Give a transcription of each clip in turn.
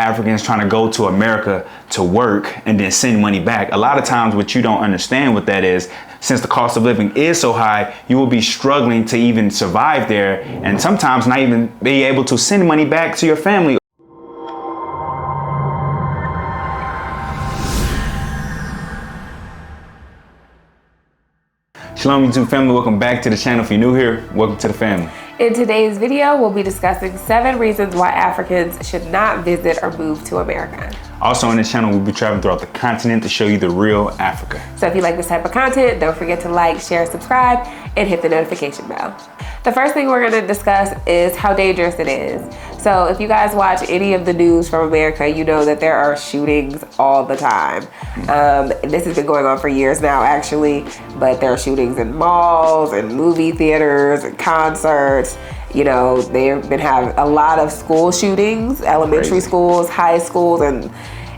Africans trying to go to America to work and then send money back. A lot of times what you don't understand what that is, since the cost of living is so high, you will be struggling to even survive there and sometimes not even be able to send money back to your family. Shalom YouTube family, welcome back to the channel. If you're new here, welcome to the family. In today's video, we'll be discussing 7 reasons why Africans should not visit or move to America. Also on this channel, we'll be traveling throughout the continent to show you the real Africa. So if you like this type of content, don't forget to like, share, subscribe, and hit the notification bell. The first thing we're gonna discuss is how dangerous it is. So if you guys watch any of the news from America, you know that there are shootings all the time. This has been going on for years now, actually, but there are shootings in malls and movie theaters and concerts. You know, they've been having a lot of school shootings, elementary schools, high schools, and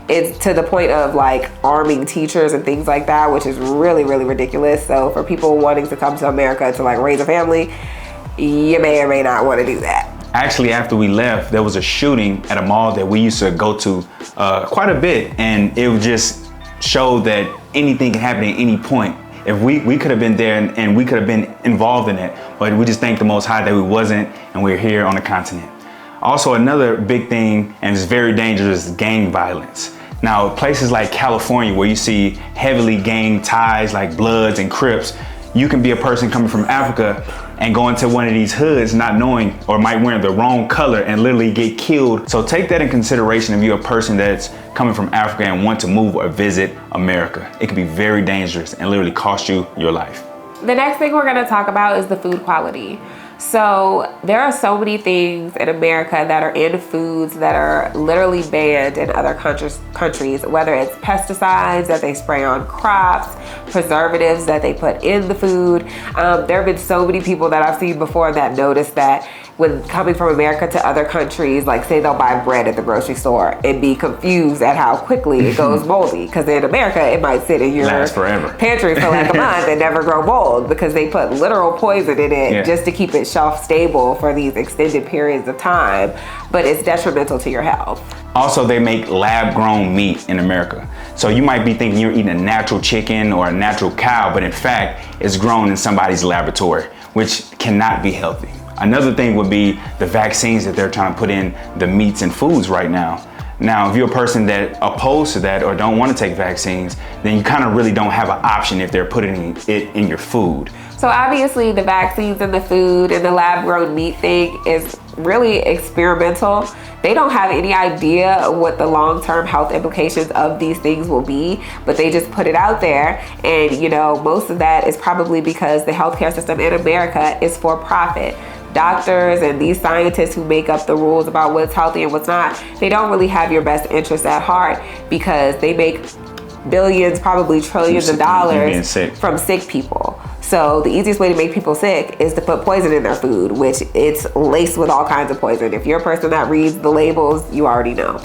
it's to the point of like arming teachers and things like that, which is really, really ridiculous. So for people wanting to come to America to like raise a family, you may or may not want to do that. Actually, after we left, there was a shooting at a mall that we used to go to quite a bit, and it just showed that anything can happen at any point. If we could have been there and we could have been involved in it, but we just thank the Most High that we wasn't, and we're here on the continent. Also, another big thing, and it's very dangerous, is gang violence. Now, places like California, where you see heavily gang ties like Bloods and Crips, you can be a person coming from Africa and go into one of these hoods not knowing, or might wear the wrong color and literally get killed. So take that in consideration if you're a person that's coming from Africa and want to move or visit America. It can be very dangerous and literally cost you your life. The next thing we're gonna talk about is the food quality. So there are so many things in America that are in foods that are literally banned in other countries, whether it's pesticides that they spray on crops, preservatives that they put in the food. There have been so many people that I've seen before that notice that when coming from America to other countries, like say they'll buy bread at the grocery store and be confused at how quickly it goes moldy. Because in America, it might sit in your pantry for like a month and never grow mold because they put literal poison in it just to keep it shelf stable for these extended periods of time. But it's detrimental to your health. Also, they make lab-grown meat in America. So you might be thinking you're eating a natural chicken or a natural cow, but in fact, it's grown in somebody's laboratory, which cannot be healthy. Another thing would be the vaccines that they're trying to put in the meats and foods right now. Now, if you're a person that opposed to that or don't want to take vaccines, then you kind of really don't have an option if they're putting it in your food. So obviously the vaccines and the food and the lab-grown meat thing is really experimental. They don't have any idea what the long-term health implications of these things will be, but they just put it out there. And you know, most of that is probably because the healthcare system in America is for profit. Doctors and these scientists who make up the rules about what's healthy and what's not, they don't really have your best interest at heart because they make billions, probably trillions of dollars from sick people. So the easiest way to make people sick is to put poison in their food, which it's laced with all kinds of poison. If you're a person that reads the labels, you already know.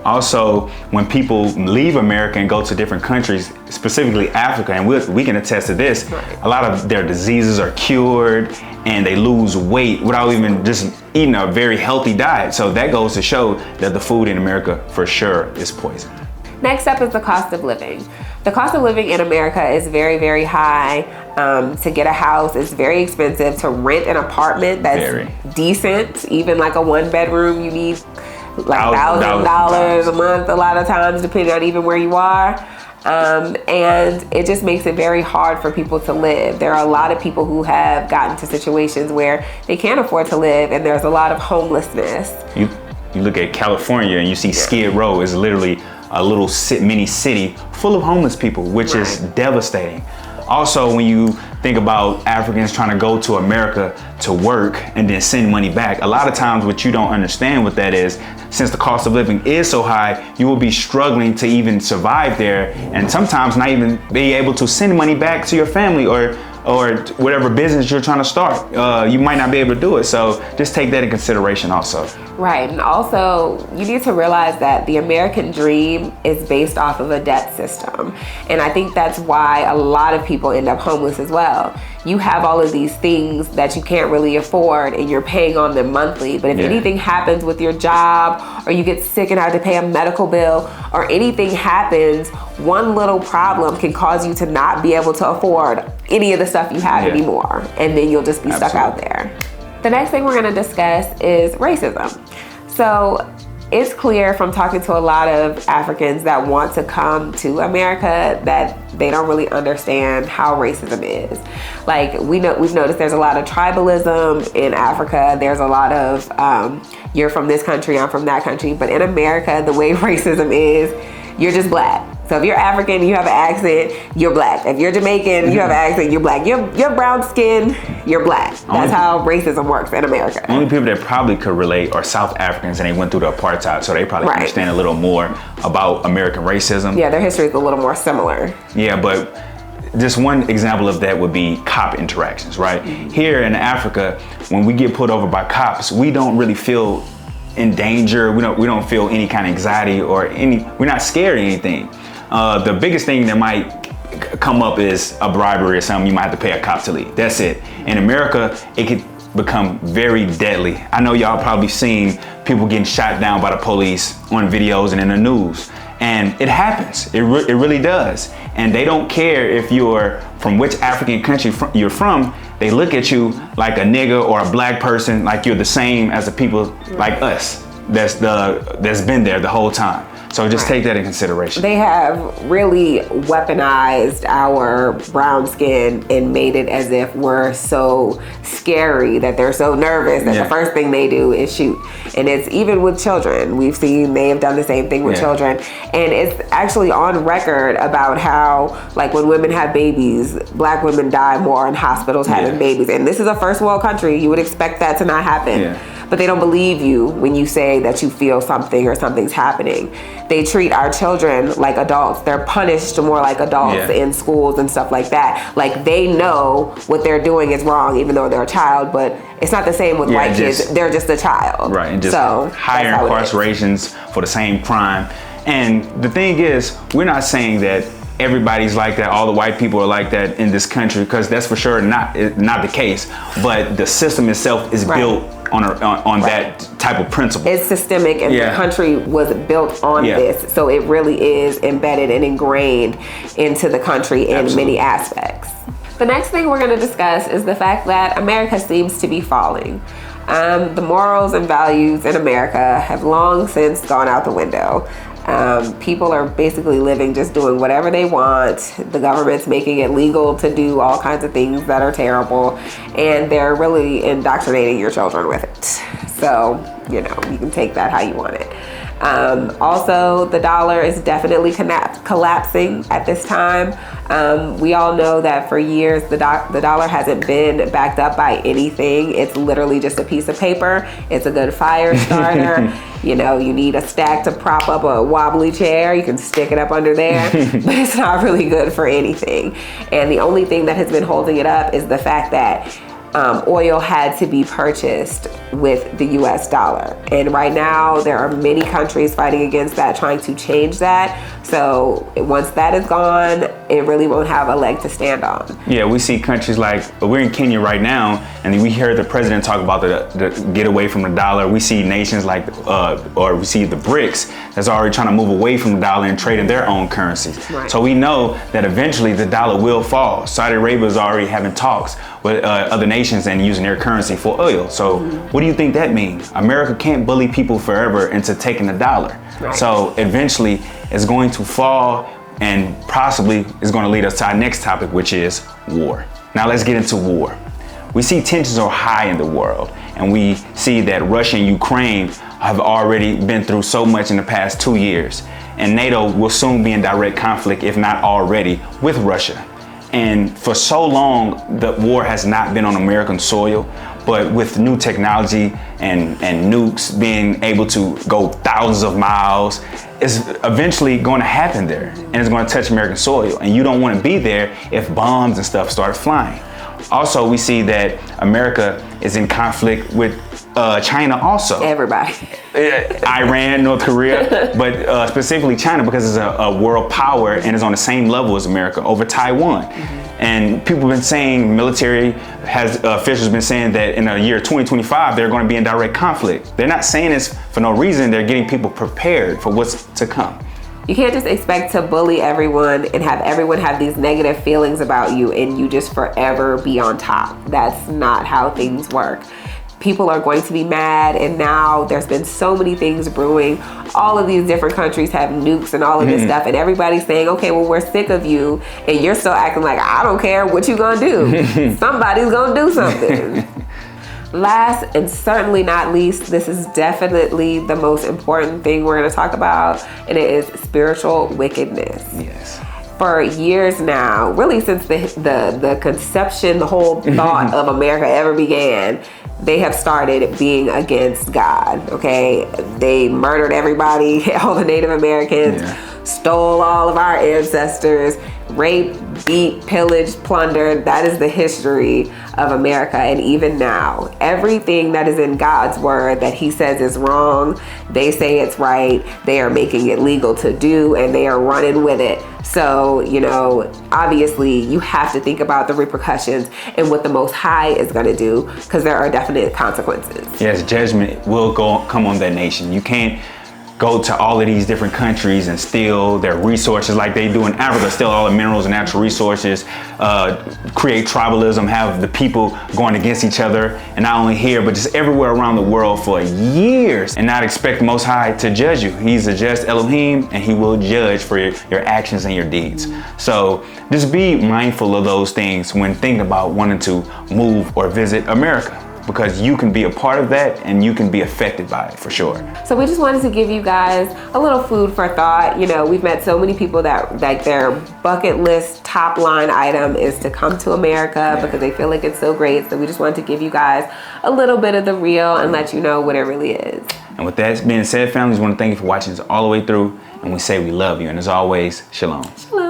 Also, when people leave America and go to different countries, specifically Africa, and we can attest to this, a lot of their diseases are cured and they lose weight without even just eating a very healthy diet. So that goes to show that the food in America for sure is poison. Next up is the cost of living. The cost of living in America is very, very high. To get a house, it's very expensive. To rent an apartment that's decent, even like a 1-bedroom, you need like $1,000 a month a lot of times, depending on even where you are. And it just makes it very hard for people to live. There are a lot of people who have gotten to situations where they can't afford to live, and there's a lot of homelessness. You look at California and you see Skid Row is literally a little mini city full of homeless people, which is devastating. Also, when you think about Africans trying to go to America to work and then send money back, a lot of times what you don't understand what that is, since the cost of living is so high, you will be struggling to even survive there and sometimes not even be able to send money back to your family or whatever business you're trying to start. You might not be able to do it. So just take that in consideration also. Right, and also you need to realize that the American dream is based off of a debt system. And I think that's why a lot of people end up homeless as well. you have all of these things that you can't really afford and you're paying on them monthly. But if anything happens with your job, or you get sick and have to pay a medical bill, or anything happens, one little problem can cause you to not be able to afford any of the stuff you have anymore. And then you'll just be stuck out there. The next thing we're gonna discuss is racism. So it's clear from talking to a lot of Africans that want to come to America that they don't really understand how racism is. Like we've noticed there's a lot of tribalism in Africa. There's a lot of you're from this country, I'm from that country. But in America, the way racism is, you're just black. So if you're African, you have an accent, you're black. If you're Jamaican, you have an accent, you're black. You're brown skin, you're black. That's how racism works in America. Only people that probably could relate are South Africans, and they went through the apartheid, so they probably understand a little more about American racism. Yeah, their history is a little more similar. Yeah, but just one example of that would be cop interactions, right? Here in Africa, when we get pulled over by cops, we don't really feel in danger. We don't feel any kind of anxiety or we're not scared of anything. The biggest thing that might come up is a bribery or something. You might have to pay a cop to leave. That's it. In America, it could become very deadly. I know y'all probably seen people getting shot down by the police on videos and in the news. And it happens. It really does. And they don't care if you're from which African country you're from. They look at you like a nigga or a black person, like you're the same as the people like us that's been there the whole time. So just take that in consideration. They have really weaponized our brown skin and made it as if we're so scary, that they're so nervous that the first thing they do is shoot. And it's even with children. We've seen they have done the same thing with children. And it's actually on record about how, like, when women have babies, black women die more in hospitals having babies. And this is a first world country. You would expect that to not happen. But they don't believe you when you say that you feel something or something's happening. They treat our children like adults. They're punished more like adults in schools and stuff like that. Like, they know what they're doing is wrong, even though they're a child, but it's not the same with white kids. They're just a child. Right, and just higher incarcerations for the same crime. And the thing is, we're not saying that everybody's like that, all the white people are like that in this country, because that's for sure not the case. But the system itself is built on that type of principle. It's systemic, and the country was built on this. So it really is embedded and ingrained into the country in many aspects. The next thing we're going to discuss is the fact that America seems to be falling. The morals and values in America have long since gone out the window. People are basically living, just doing whatever they want. The government's making it legal to do all kinds of things that are terrible, and they're really indoctrinating your children with it. So, you can take that how you want it. Also, the dollar is definitely collapsing at this time. We all know that for years the dollar hasn't been backed up by anything. It's literally just a piece of paper. It's a good fire starter. You need a stack to prop up a wobbly chair. You can stick it up under there, but it's not really good for anything. And the only thing that has been holding it up is the fact that oil had to be purchased with the US dollar. And right now, there are many countries fighting against that, trying to change that. So once that is gone, it really won't have a leg to stand on. Yeah, we see countries like, we're in Kenya right now, and we heard the president talk about the get away from the dollar. We see nations like, or we see the BRICS that's already trying to move away from the dollar and trade in their own currencies. Right. So we know that eventually the dollar will fall. Saudi Arabia is already having talks with other nations and using their currency for oil. So what do you think that means? America can't bully people forever into taking the dollar. Right. So eventually it's going to fall, and possibly is going to lead us to our next topic, which is war. Now let's get into war. We see tensions are high in the world, and we see that Russia and Ukraine have already been through so much in the past 2 years. And NATO will soon be in direct conflict, if not already, with Russia. And for so long, the war has not been on American soil, but with new technology and nukes being able to go thousands of miles, it's eventually going to happen there, and it's going to touch American soil. And you don't want to be there if bombs and stuff start flying. Also, we see that America is in conflict with China also. Everybody. Iran, North Korea, but specifically China, because it's a world power and is on the same level as America over Taiwan. And people have been saying, military has officials been saying that in the year 2025, they're going to be in direct conflict. They're not saying this for no reason. They're getting people prepared for what's to come. You can't just expect to bully everyone and have everyone have these negative feelings about you and you just forever be on top. That's not how things work. People are going to be mad, and now there's been so many things brewing. All of these different countries have nukes and all of this stuff, and everybody's saying, okay, well, we're sick of you, and you're still acting like, I don't care what you gonna do. Somebody's gonna do something. Last and certainly not least, this is definitely the most important thing we're gonna talk about, and it is spiritual wickedness. Yes. For years now, really since the conception, the whole thought of America ever began, they have started being against God, okay? They murdered everybody, all the Native Americans, stole all of our ancestors, raped, beat, pillaged, plundered. That is the history of America. And even now, everything that is in God's word that he says is wrong, they say it's right. They are making it legal to do, and they are running with it. So, you know, obviously you have to think about the repercussions and what the Most High is going to do, because there are definite consequences. Yes, judgment will come on that nation. You can't go to all of these different countries and steal their resources like they do in Africa, steal all the minerals and natural resources, create tribalism, have the people going against each other, and not only here, but just everywhere around the world for years, and not expect the Most High to judge you. He's a just Elohim, and he will judge for your actions and your deeds. So just be mindful of those things when thinking about wanting to move or visit America, because you can be a part of that and you can be affected by it for sure. So we just wanted to give you guys a little food for thought. You know, we've met so many people that like their bucket list top line item is to come to America because they feel like it's so great. So we just wanted to give you guys a little bit of the real and let you know what it really is. And with that being said, families, we want to thank you for watching this all the way through, and we say we love you. And as always, shalom. Shalom.